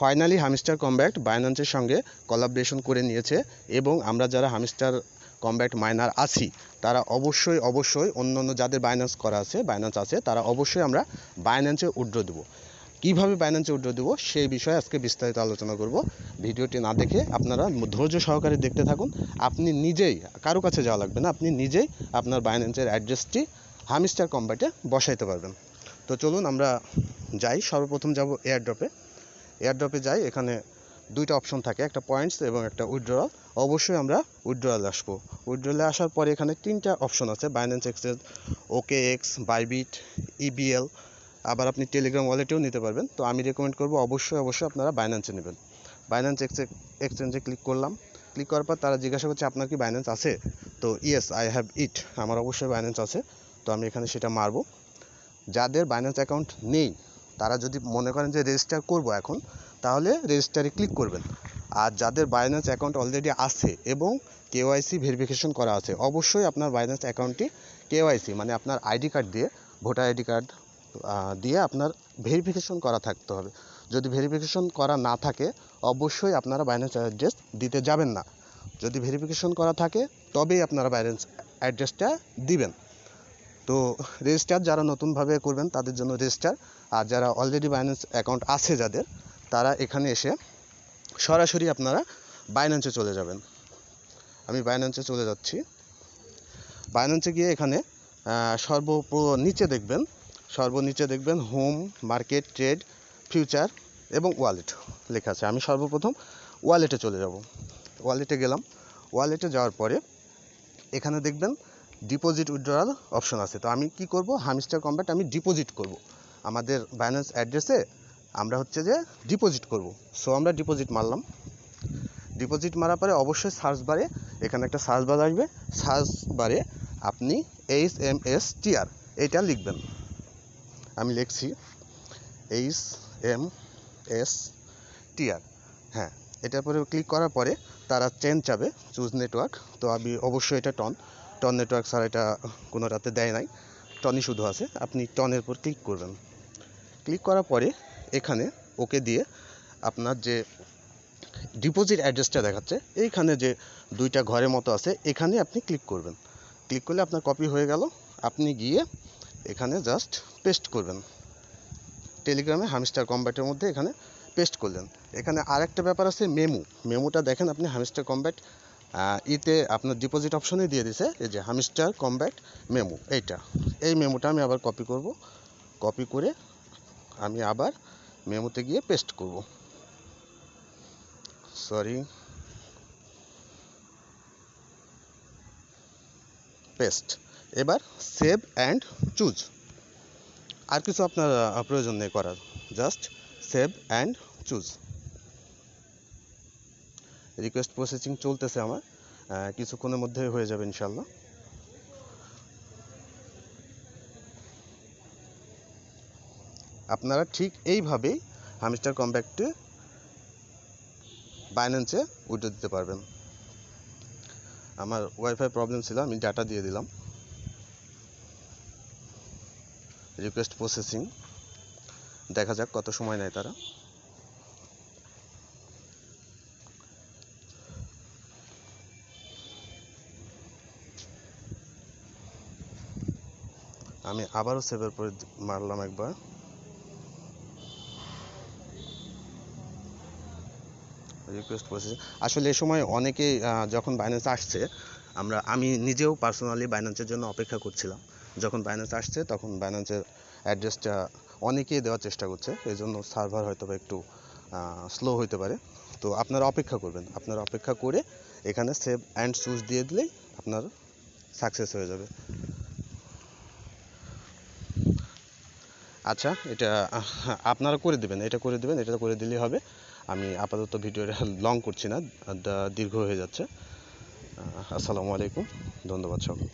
Finally hamster combat বাইন্যান্সের সঙ্গে collaboration করে নিয়েছে এবং আমরা যারা হামস্টার কমব্যাট মাইনার আছি তারা অবশ্যই অন্যান্য যাদের বাইন্যান্স আছে তারা অবশ্যই আমরা বাইন্যান্সে উইথড্র দেবো। কীভাবে বাইন্যান্সে উইথড্র দেবো সেই বিষয়ে আজকে বিস্তারিত আলোচনা করব। ভিডিওটি না দেখে আপনারা ধৈর্য সহকারে দেখতে থাকুন। আপনি নিজেই, কারো কাছে যাওয়া লাগবে না, আপনি নিজেই আপনার বাইন্যান্সের অ্যাড্রেসটি হামস্টার কমব্যাটে বসাইতে পারবেন। তো চলুন আমরা যাই। সর্বপ্রথম যাব এয়ারড্রপে যাই। এখানে দুইটা অপশন থাকে, একটা পয়েন্টস এবং একটা উইথড্রয়াল। অবশ্যই আমরা উইথড্রয়ালে আসবো। উইথড্রয়ালে আসার পরে এখানে তিনটা অপশন আছে, Binance exchange, OKX, Bybit, EBL, আবার আপনি টেলিগ্রাম ওয়ালেটেও নিতে পারবেন। তো আমি রেকমেন্ড করবো অবশ্যই আপনারা বাইন্যান্সে নেবেন। বাইন্যান্স এক্সচেঞ্জে ক্লিক করলাম। ক্লিক করার পর তারা জিজ্ঞাসা করছে আপনার কি বাইন্যান্স আছে? তো ইয়েস আই হ্যাভ ইট, আমার অবশ্যই বাইন্যান্স আছে। তো আমি এখানে সেটা মারবো। যাদের বাইন্যান্স অ্যাকাউন্ট নেই তারা যদি মনে করেন যে রেজিস্টার করব এখন, তাহলে রেজিস্টারে ক্লিক করবেন। আর যাদের বাইন্যান্স অ্যাকাউন্ট অলরেডি আছে এবং KYC ভেরিফিকেশন করা আছে, অবশ্যই আপনার বাইন্যান্স অ্যাকাউন্টটি KYC মানে আপনার আইডি কার্ড দিয়ে, ভোটার আইডি কার্ড দিয়ে আপনার ভেরিফিকেশন করা থাকতে হবে। যদি ভেরিফিকেশন করা না থাকে অবশ্যই আপনারা বাইন্যান্স অ্যাড্রেস দিতে যাবেন না। যদি ভেরিফিকেশন করা থাকে তবেই আপনারা বাইন্যান্স অ্যাড্রেসটা দিবেন। তো রেজিস্টার যারা নতুনভাবে করবেন তাদের জন্য রেজিস্টার, আর যারা অলরেডি বাইন্যান্স অ্যাকাউন্ট আছে যাদের, তারা এখানে এসে সরাসরি আপনারা বাইন্যান্সে চলে যাবেন। আমি বাইন্যান্সে চলে যাচ্ছি। বাইন্যান্সে গিয়ে এখানে সর্বনিচে দেখবেন হোম, মার্কেট, ট্রেড, ফিউচার এবং ওয়ালেট লেখা আছে। আমি সর্বপ্রথম ওয়ালেটে চলে যাব। ওয়ালেটে গেলাম। ওয়ালেটে যাওয়ার পরে এখানে দেখবেন ডিপোজিট উইথড্রয়াল অপশন আছে। তো আমি কি করব, হামস্টার কমব্যাট আমি ডিপোজিট করব আমাদের বাইন্যান্স অ্যাড্রেসে। আমরা হচ্ছে যে ডিপোজিট করব। সো আমরা ডিপোজিট মারলাম। ডিপোজিট মারার পরে অবশ্যই সার্চ বারে এখানে একটা সার্চ বার আসবে। সার্চ বারে আপনি HMSTR এটা লিখবেন। আমি লিখছি HMSTR। হ্যাঁ, এটার পরে ক্লিক করার পরে তারা চেঞ্জ যাবে, চুজ নেটওয়ার্ক। তো আমি অবশ্যই এটা টন নেটওয়ার্ক ছাড়া এটা কোনোটাতে দেয় নাই, টনই শুধু আছে। আপনি টনের উপর ক্লিক করবেন। ক্লিক করার পরে এখানে ওকে দিয়ে আপনার যে ডিপোজিট অ্যাড্রেসটা দেখাচ্ছে এইখানে যে দুইটা ঘরের মতো আছে এখানে আপনি ক্লিক করবেন। ক্লিক করলে আপনার কপি হয়ে গেল। আপনি গিয়ে এখানে জাস্ট পেস্ট করবেন। টেলিগ্রামে হামস্টার কমব্যাটের মধ্যে এখানে পেস্ট করলেন। এখানে আরেকটা ব্যাপার আছে, মেমোটা দেখেন আপনি হামস্টার কমব্যাট ইতে আপনার ডিপোজিট অপশনে দিয়ে দিছে, এই যে হামস্টার কমব্যাট মেমো, এই মেমোটা আমি আবার কপি করব। কপি করে আমি আবার মেমোতে গিয়ে পেস্ট করব। পেস্ট। এবার সেভ অ্যান্ড চুজ। আর কিছু আপনার প্রয়োজন নেই করার, just save and choose. Request processing চলতেছে আমার, কিছুক্ষণের মধ্যে হয়ে যাবে ইনশাল্লাহ। আপনারা ঠিক এইভাবেই হামস্টার কমব্যাটে বাইন্যান্সে উইথড্র দিতে পারবেন। আমার ওয়াইফাই প্রবলেম ছিল, আমি ডাটা দিয়ে দিলাম। রিকোয়েস্ট প্রসেসিং, দেখা যাক কত সময় নেয় তারা। আমি আবারও সেভের পরে মারলাম একবার। Request processing. আসলে এই সময় অনেকেই যখন বাইন্যান্স আসছে, আমি নিজেও পার্সোনালি বাইন্যান্সের জন্য অপেক্ষা করছিলাম। যখন বাইন্যান্স আসছে তখন বাইন্যান্সের অ্যাড্রেসটা অনেকেই দেওয়ার চেষ্টা করছে, এই জন্য সার্ভার হয়তো বা একটু স্লো হতে পারে। তো আপনারা অপেক্ষা করবেন। আপনারা অপেক্ষা করে এখানে সেভ অ্যান্ড চুজ দিয়ে দিলেই আপনার সাকসেস হয়ে যাবে। আচ্ছা, এটা আপনারা করে দেবেন, এটা করে দিলেই হবে। আমি আপাতত ভিডিওটা লং করছি না, দীর্ঘ হয়ে যাচ্ছে। আসসালামু আলাইকুম, ধন্যবাদ সকল।